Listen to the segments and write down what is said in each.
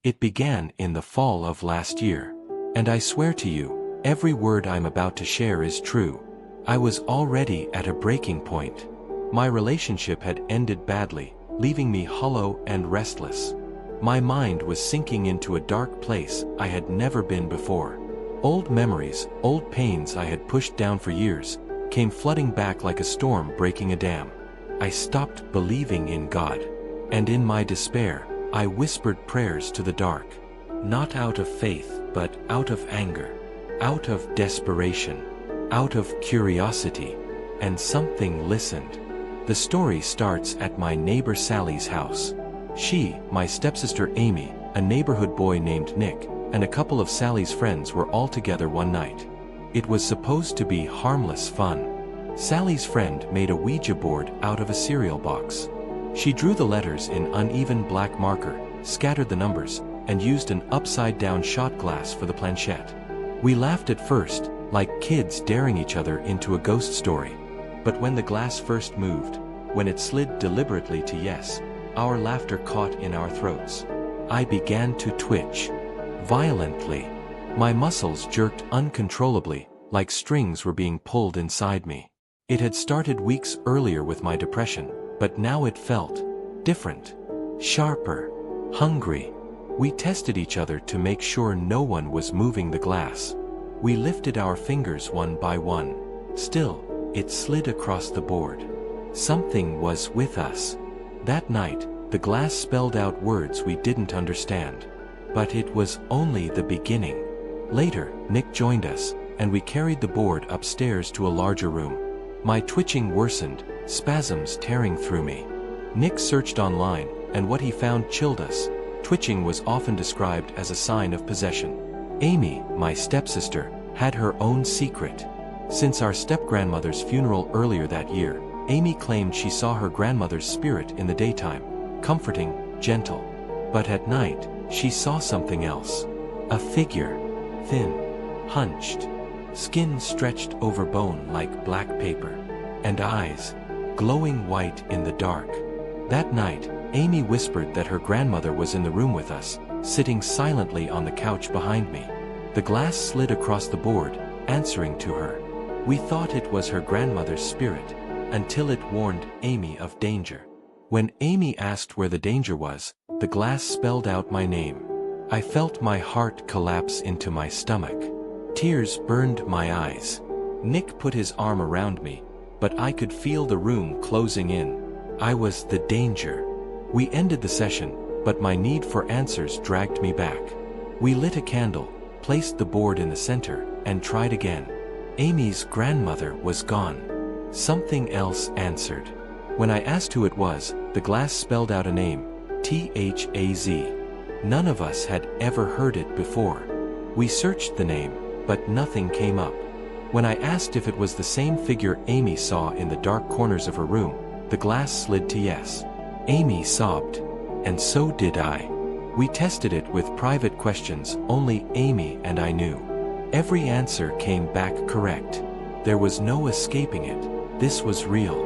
It began in the fall of last year. And I swear to you, every word I'm about to share is true. I was already at a breaking point. My relationship had ended badly, leaving me hollow and restless. My mind was sinking into a dark place I had never been before. Old memories, old pains I had pushed down for years, came flooding back like a storm breaking a dam. I stopped believing in God. And in my despair, I whispered prayers to the dark. Not out of faith, but out of anger. Out of desperation. Out of curiosity. And something listened. The story starts at my neighbor Sally's house. She, my stepsister Amy, a neighborhood boy named Nick, and a couple of Sally's friends were all together one night. It was supposed to be harmless fun. Sally's friend made a Ouija board out of a cereal box. She drew the letters in uneven black marker, scattered the numbers, and used an upside-down shot glass for the planchette. We laughed at first, like kids daring each other into a ghost story. But when the glass first moved, when it slid deliberately to yes, our laughter caught in our throats. I began to twitch. Violently. My muscles jerked uncontrollably, like strings were being pulled inside me. It had started weeks earlier with my depression, but now it felt different. Sharper. Hungry. We tested each other to make sure no one was moving the glass. We lifted our fingers one by one. Still, it slid across the board. Something was with us. That night, the glass spelled out words we didn't understand. But it was only the beginning. Later, Nick joined us, and we carried the board upstairs to a larger room. My twitching worsened, spasms tearing through me. Nick searched online, and what he found chilled us. Twitching was often described as a sign of possession. Amy, my stepsister, had her own secret. Since our step-grandmother's funeral earlier that year, Amy claimed she saw her grandmother's spirit in the daytime, comforting, gentle. But at night, she saw something else. A figure. Thin. Hunched. Skin stretched over bone like black paper. And eyes. Glowing white in the dark. That night, Amy whispered that her grandmother was in the room with us, sitting silently on the couch behind me. The glass slid across the board, answering to her. We thought it was her grandmother's spirit, until it warned Amy of danger. When Amy asked where the danger was, the glass spelled out my name. I felt my heart collapse into my stomach. Tears burned my eyes. Nick put his arm around me, but I could feel the room closing in. I was the danger. We ended the session, but my need for answers dragged me back. We lit a candle, placed the board in the center, and tried again. Amy's grandmother was gone. Something else answered. When I asked who it was, the glass spelled out a name, Thaz. None of us had ever heard it before. We searched the name, but nothing came up. When I asked if it was the same figure Amy saw in the dark corners of her room, the glass slid to yes. Amy sobbed. And so did I. We tested it with private questions only Amy and I knew. Every answer came back correct. There was no escaping it. This was real.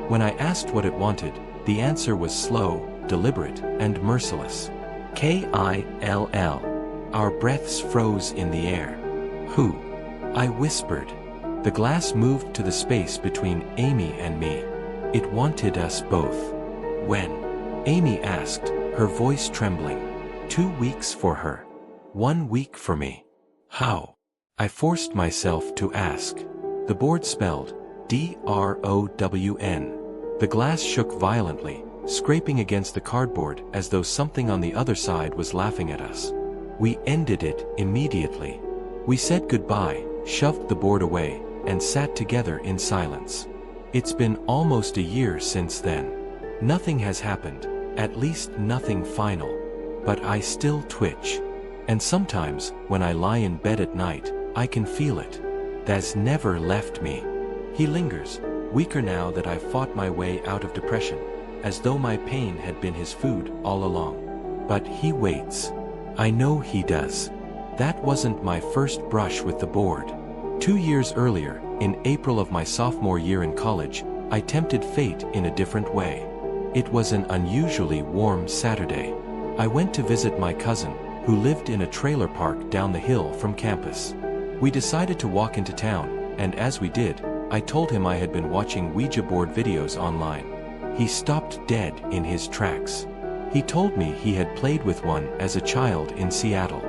When I asked what it wanted, the answer was slow, deliberate, and merciless. Kill. Our breaths froze in the air. Who? I whispered. The glass moved to the space between Amy and me. It wanted us both. When? Amy asked, her voice trembling. 2 weeks for her. 1 week for me. How? I forced myself to ask. The board spelled DROWN. The glass shook violently, scraping against the cardboard as though something on the other side was laughing at us. We ended it immediately. We said goodbye, shoved the board away, and sat together in silence. It's been almost a year since then. Nothing has happened, at least nothing final. But I still twitch. And sometimes, when I lie in bed at night, I can feel it. Thaz never left me. He lingers, weaker now that I've fought my way out of depression, as though my pain had been his food all along. But he waits. I know he does. That wasn't my first brush with the board. 2 years earlier, in April of my sophomore year in college, I tempted fate in a different way. It was an unusually warm Saturday. I went to visit my cousin, who lived in a trailer park down the hill from campus. We decided to walk into town, and as we did, I told him I had been watching Ouija board videos online. He stopped dead in his tracks. He told me he had played with one as a child in Seattle.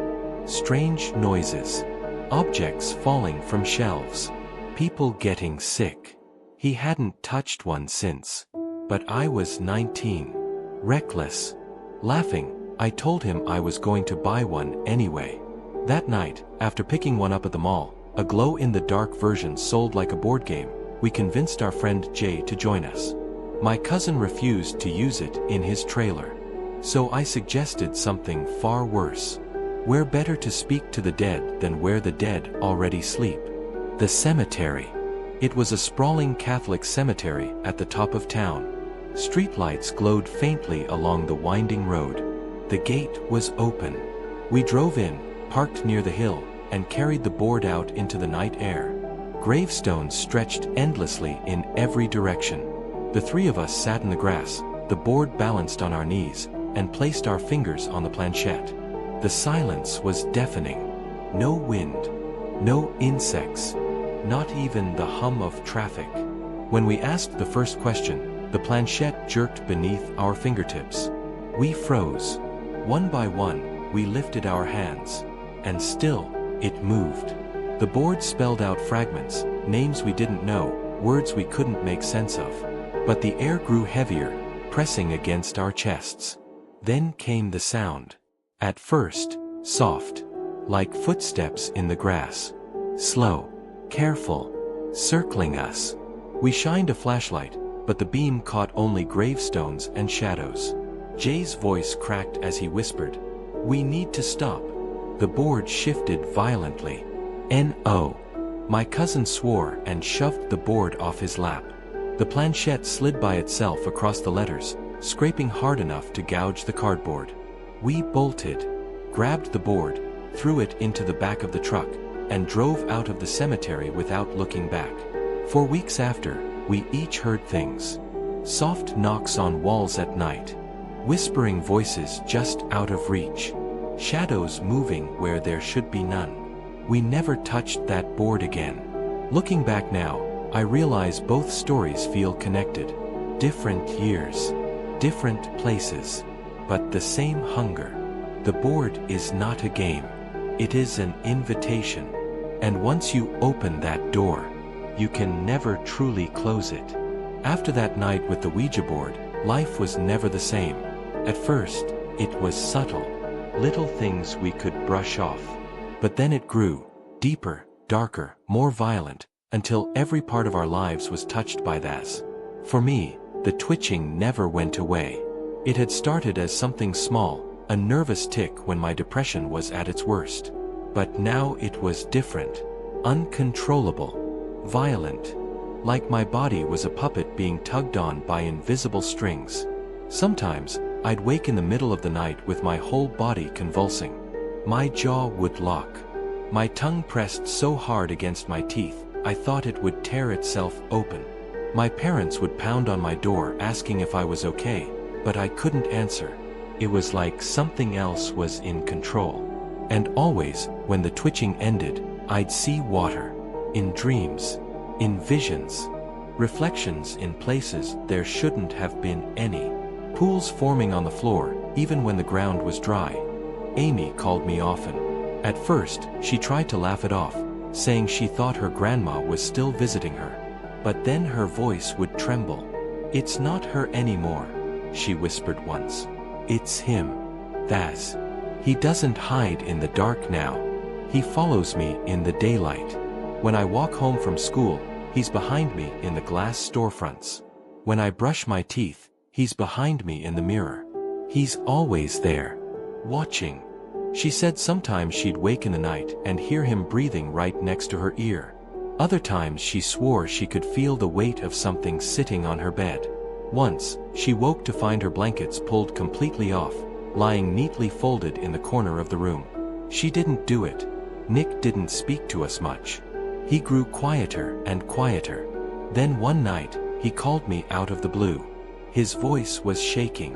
Strange noises. Objects falling from shelves. People getting sick. He hadn't touched one since. But I was 19. Reckless. Laughing, I told him I was going to buy one anyway. That night, after picking one up at the mall, a glow-in-the-dark version sold like a board game, we convinced our friend Jay to join us. My cousin refused to use it in his trailer. So I suggested something far worse. Where better to speak to the dead than where the dead already sleep? The cemetery. It was a sprawling Catholic cemetery at the top of town. Streetlights glowed faintly along the winding road. The gate was open. We drove in, parked near the hill, and carried the board out into the night air. Gravestones stretched endlessly in every direction. The three of us sat in the grass, the board balanced on our knees, and placed our fingers on the planchette. The silence was deafening. No wind. No insects. Not even the hum of traffic. When we asked the first question, the planchette jerked beneath our fingertips. We froze. One by one, we lifted our hands. And still, it moved. The board spelled out fragments, names we didn't know, words we couldn't make sense of. But the air grew heavier, pressing against our chests. Then came the sound. At first, soft, like footsteps in the grass. Slow, careful, circling us. We shined a flashlight, but the beam caught only gravestones and shadows. Jay's voice cracked as he whispered, "We need to stop." The board shifted violently. "No." My cousin swore and shoved the board off his lap. The planchette slid by itself across the letters, scraping hard enough to gouge the cardboard. We bolted, grabbed the board, threw it into the back of the truck, and drove out of the cemetery without looking back. For weeks after, we each heard things. Soft knocks on walls at night. Whispering voices just out of reach. Shadows moving where there should be none. We never touched that board again. Looking back now, I realize both stories feel connected. Different years. Different places. But the same hunger. The board is not a game. It is an invitation. And once you open that door, you can never truly close it. After that night with the Ouija board, life was never the same. At first, it was subtle. Little things we could brush off. But then it grew, deeper, darker, more violent, until every part of our lives was touched by Thaz. For me, the twitching never went away. It had started as something small, a nervous tick when my depression was at its worst. But now it was different. Uncontrollable. Violent. Like my body was a puppet being tugged on by invisible strings. Sometimes, I'd wake in the middle of the night with my whole body convulsing. My jaw would lock. My tongue pressed so hard against my teeth, I thought it would tear itself open. My parents would pound on my door asking if I was okay, but I couldn't answer. It was like something else was in control. And always, when the twitching ended, I'd see water. In dreams. In visions. Reflections in places there shouldn't have been any. Pools forming on the floor, even when the ground was dry. Amy called me often. At first, she tried to laugh it off, saying she thought her grandma was still visiting her. But then her voice would tremble. "It's not her anymore," she whispered once. "It's him. Thaz. He doesn't hide in the dark now. He follows me in the daylight. When I walk home from school, he's behind me in the glass storefronts. When I brush my teeth, he's behind me in the mirror. He's always there. Watching." She said sometimes she'd wake in the night and hear him breathing right next to her ear. Other times she swore she could feel the weight of something sitting on her bed. Once, she woke to find her blankets pulled completely off, lying neatly folded in the corner of the room. She didn't do it. Nick didn't speak to us much. He grew quieter and quieter. Then one night, he called me out of the blue. His voice was shaking.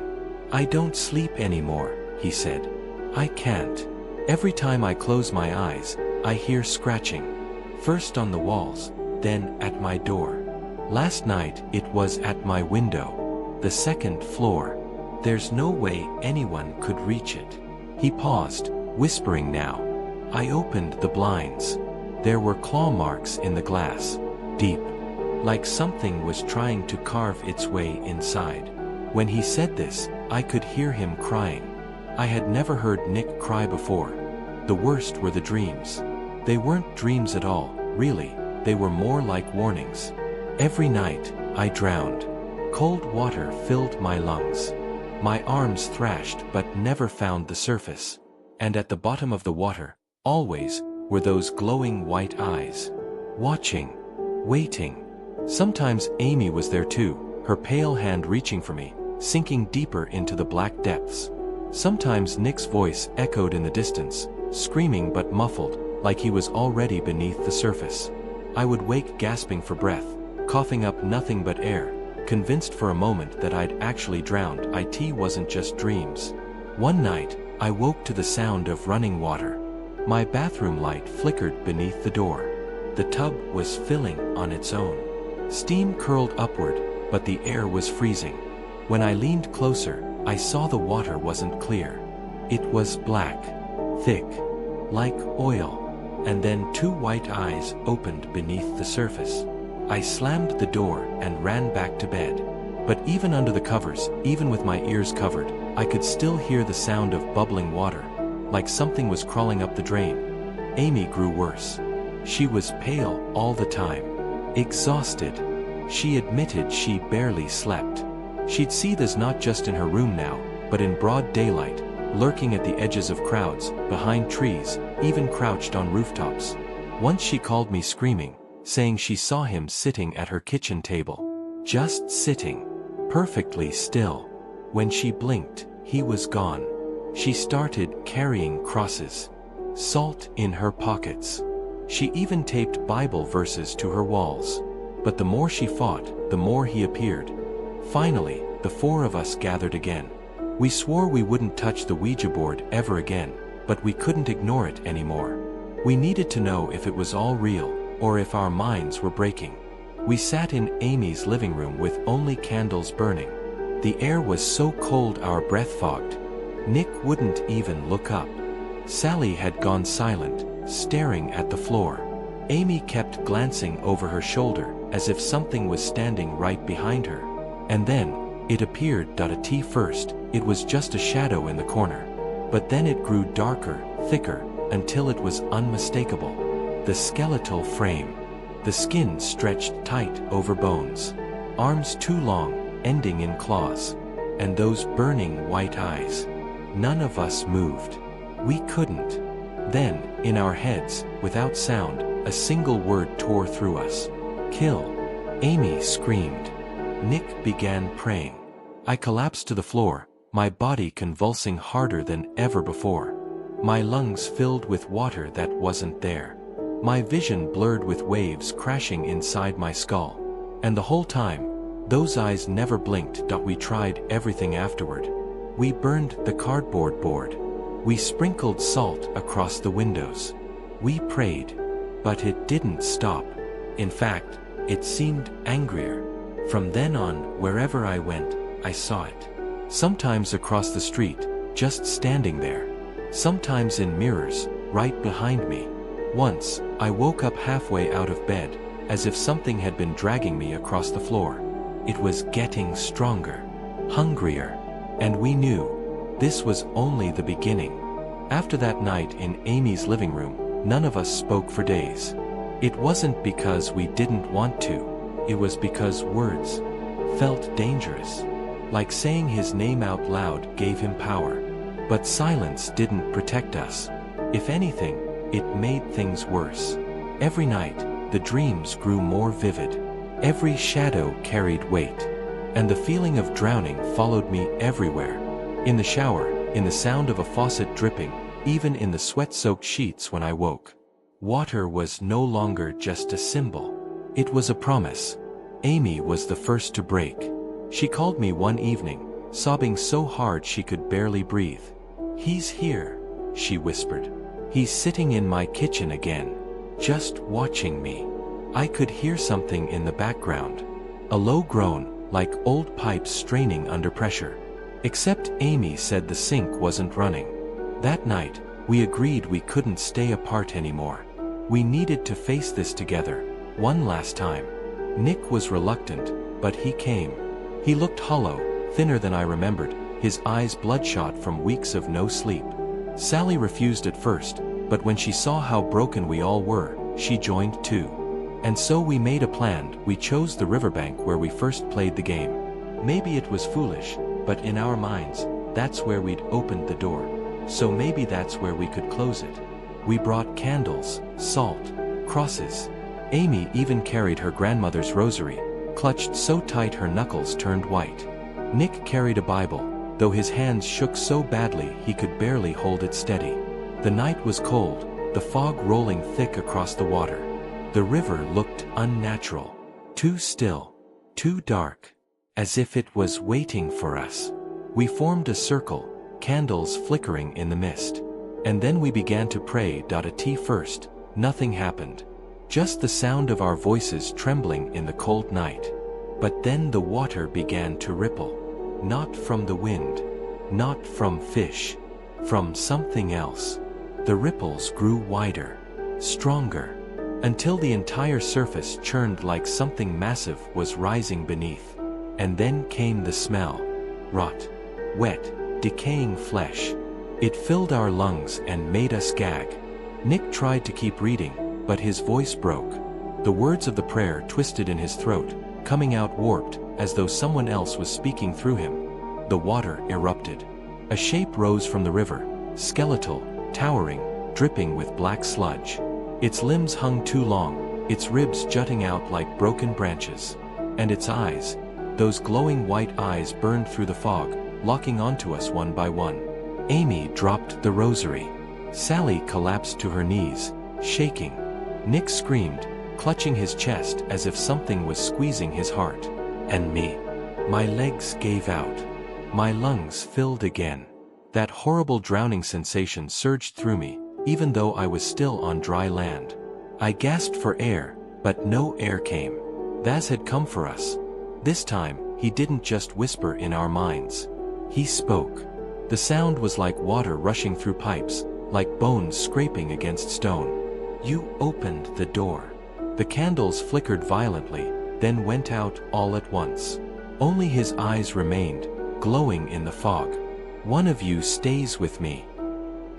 "I don't sleep anymore," he said. "I can't. Every time I close my eyes, I hear scratching. First on the walls, then at my door. Last night it was at my window. The second floor. There's no way anyone could reach it. He paused, whispering now. I opened the blinds. There were claw marks in the glass. Deep. Like something was trying to carve its way inside. When he said this, I could hear him crying. I had never heard Nick cry before. The worst were the dreams. They weren't dreams at all, really. They were more like warnings. Every night, I drowned. Cold water filled my lungs. My arms thrashed but never found the surface. And at the bottom of the water, always, were those glowing white eyes. Watching. Waiting. Sometimes Amy was there too, her pale hand reaching for me, sinking deeper into the black depths. Sometimes Nick's voice echoed in the distance, screaming but muffled, like he was already beneath the surface. I would wake gasping for breath, coughing up nothing but air, convinced for a moment that I'd actually drowned. It wasn't just dreams. One night, I woke to the sound of running water. My bathroom light flickered beneath the door. The tub was filling on its own. Steam curled upward, but the air was freezing. When I leaned closer, I saw the water wasn't clear. It was black, thick, like oil. And then two white eyes opened beneath the surface. I slammed the door and ran back to bed. But even under the covers, even with my ears covered, I could still hear the sound of bubbling water, like something was crawling up the drain. Amy grew worse. She was pale all the time. Exhausted. She admitted she barely slept. She'd see Thaz not just in her room now, but in broad daylight, lurking at the edges of crowds, behind trees, even crouched on rooftops. Once she called me screaming, saying she saw him sitting at her kitchen table. Just sitting. Perfectly still. When she blinked, he was gone. She started carrying crosses. Salt in her pockets. She even taped Bible verses to her walls. But the more she fought, the more he appeared. Finally, the four of us gathered again. We swore we wouldn't touch the Ouija board ever again, but we couldn't ignore it anymore. We needed to know if it was all real, or if our minds were breaking. We sat in Amy's living room with only candles burning. The air was so cold our breath fogged. Nick wouldn't even look up. Sally had gone silent, staring at the floor. Amy kept glancing over her shoulder, as if something was standing right behind her. And then, it appeared. At first, it was just a shadow in the corner. But then it grew darker, thicker, until it was unmistakable. The skeletal frame. The skin stretched tight over bones. Arms too long, ending in claws. And those burning white eyes. None of us moved. We couldn't. Then, in our heads, without sound, a single word tore through us. Kill. Amy screamed. Nick began praying. I collapsed to the floor, my body convulsing harder than ever before. My lungs filled with water that wasn't there. My vision blurred with waves crashing inside my skull. And the whole time, those eyes never blinked. We tried everything afterward. We burned the cardboard board. We sprinkled salt across the windows. We prayed. But it didn't stop. In fact, it seemed angrier. From then on, wherever I went, I saw it. Sometimes across the street, just standing there. Sometimes in mirrors, right behind me. Once, I woke up halfway out of bed, as if something had been dragging me across the floor. It was getting stronger, hungrier, and we knew this was only the beginning. After that night in Amy's living room, none of us spoke for days. It wasn't because we didn't want to, it was because words felt dangerous. Like saying his name out loud gave him power. But silence didn't protect us. If anything, it made things worse. Every night, the dreams grew more vivid. Every shadow carried weight. And the feeling of drowning followed me everywhere. In the shower, in the sound of a faucet dripping, even in the sweat-soaked sheets when I woke. Water was no longer just a symbol. It was a promise. Amy was the first to break. She called me one evening, sobbing so hard she could barely breathe. He's here. she whispered. He's sitting in my kitchen again, just watching me. I could hear something in the background. A low groan, like old pipes straining under pressure. Except Amy said the sink wasn't running. That night, we agreed we couldn't stay apart anymore. We needed to face this together, one last time. Nick was reluctant, but he came. He looked hollow, thinner than I remembered, his eyes bloodshot from weeks of no sleep. Sally refused at first, but when she saw how broken we all were, she joined too. And so we made a plan. We chose the riverbank where we first played the game. Maybe it was foolish, but in our minds, that's where we'd opened the door. So maybe that's where we could close it. We brought candles, salt, crosses. Amy even carried her grandmother's rosary, clutched so tight her knuckles turned white. Nick carried a Bible, though his hands shook so badly he could barely hold it steady. The night was cold, the fog rolling thick across the water. The river looked unnatural, too still, too dark, as if it was waiting for us. We formed a circle, candles flickering in the mist. And then we began to pray. At first, nothing happened. Just the sound of our voices trembling in the cold night. But then the water began to ripple. Not from the wind, not from fish, from something else. The ripples grew wider, stronger, until the entire surface churned like something massive was rising beneath. And then came the smell. Rot, wet, decaying flesh. It filled our lungs and made us gag. Nick tried to keep reading, but his voice broke. The words of the prayer twisted in his throat, coming out warped, as though someone else was speaking through him. The water erupted. A shape rose from the river, skeletal, towering, dripping with black sludge. Its limbs hung too long, its ribs jutting out like broken branches. And its eyes, those glowing white eyes burned through the fog, locking onto us one by one. Amy dropped the rosary. Sally collapsed to her knees, shaking. Nick screamed, clutching his chest as if something was squeezing his heart. And me. My legs gave out. My lungs filled again. That horrible drowning sensation surged through me, even though I was still on dry land. I gasped for air, but no air came. Thaz had come for us. This time, he didn't just whisper in our minds. He spoke. The sound was like water rushing through pipes, like bones scraping against stone. You opened the door. The candles flickered violently, then went out all at once. Only his eyes remained, glowing in the fog. One of you stays with me.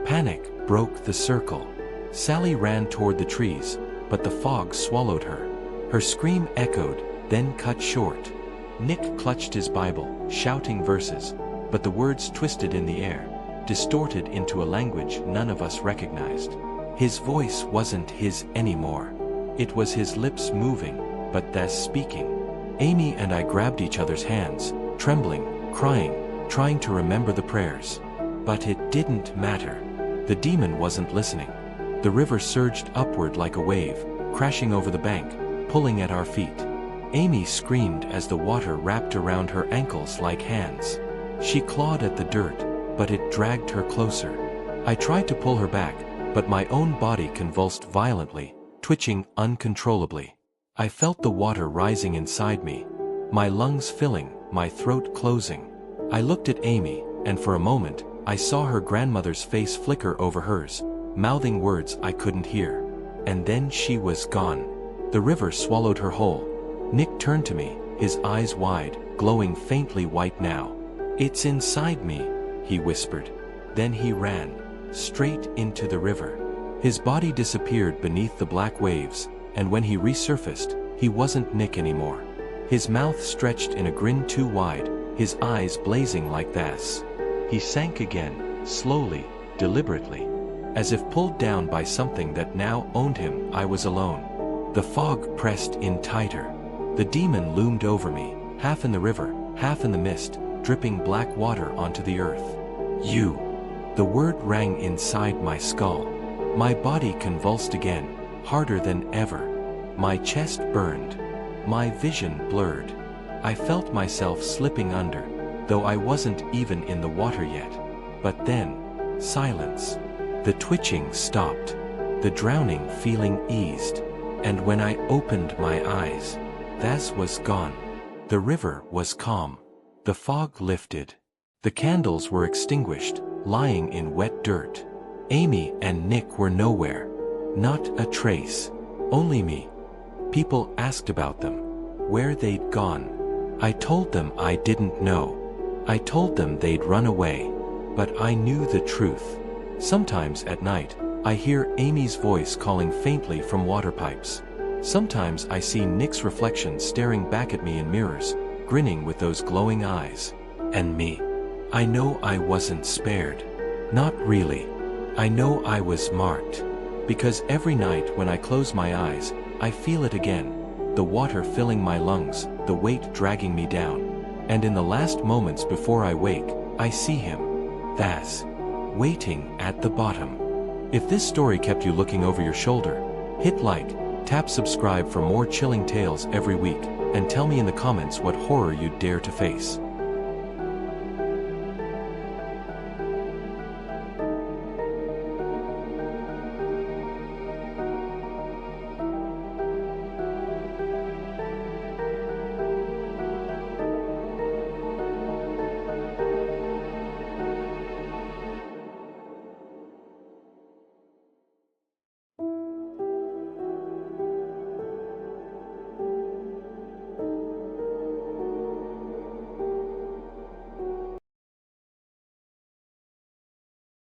Panic broke the circle. Sally ran toward the trees, but the fog swallowed her. Her scream echoed, then cut short. Nick clutched his Bible, shouting verses, but the words twisted in the air, distorted into a language none of us recognized. His voice wasn't his anymore. It was his lips moving, but Thaz speaking. Amy and I grabbed each other's hands, trembling, crying, trying to remember the prayers. But it didn't matter. The demon wasn't listening. The river surged upward like a wave, crashing over the bank, pulling at our feet. Amy screamed as the water wrapped around her ankles like hands. She clawed at the dirt, but it dragged her closer. I tried to pull her back, but my own body convulsed violently, twitching uncontrollably. I felt the water rising inside me, my lungs filling, my throat closing. I looked at Amy, and for a moment, I saw her grandmother's face flicker over hers, mouthing words I couldn't hear. And then she was gone. The river swallowed her whole. Nick turned to me, his eyes wide, glowing faintly white now. "It's inside me," he whispered. Then he ran, straight into the river. His body disappeared beneath the black waves, and when he resurfaced, he wasn't Nick anymore. His mouth stretched in a grin too wide, his eyes blazing like Thaz. He sank again, slowly, deliberately. As if pulled down by something that now owned him, I was alone. The fog pressed in tighter. The demon loomed over me, half in the river, half in the mist, dripping black water onto the earth. "You." The word rang inside my skull. My body convulsed again, harder than ever. My chest burned. My vision blurred. I felt myself slipping under, though I wasn't even in the water yet. But then, silence. The twitching stopped. The drowning feeling eased. And when I opened my eyes, Thaz was gone. The river was calm. The fog lifted. The candles were extinguished, lying in wet dirt. Amy and Nick were nowhere. Not a trace. Only me. People asked about them. Where they'd gone. I told them I didn't know. I told them they'd run away. But I knew the truth. Sometimes at night, I hear Amy's voice calling faintly from water pipes. Sometimes I see Nick's reflection staring back at me in mirrors, grinning with those glowing eyes. And me. I know I wasn't spared. Not really. I know I was marked. Because every night when I close my eyes, I feel it again. The water filling my lungs, the weight dragging me down. And in the last moments before I wake, I see him. Thaz. Waiting at the bottom. If this story kept you looking over your shoulder, hit like, tap subscribe for more chilling tales every week, and tell me in the comments what horror you'd dare to face.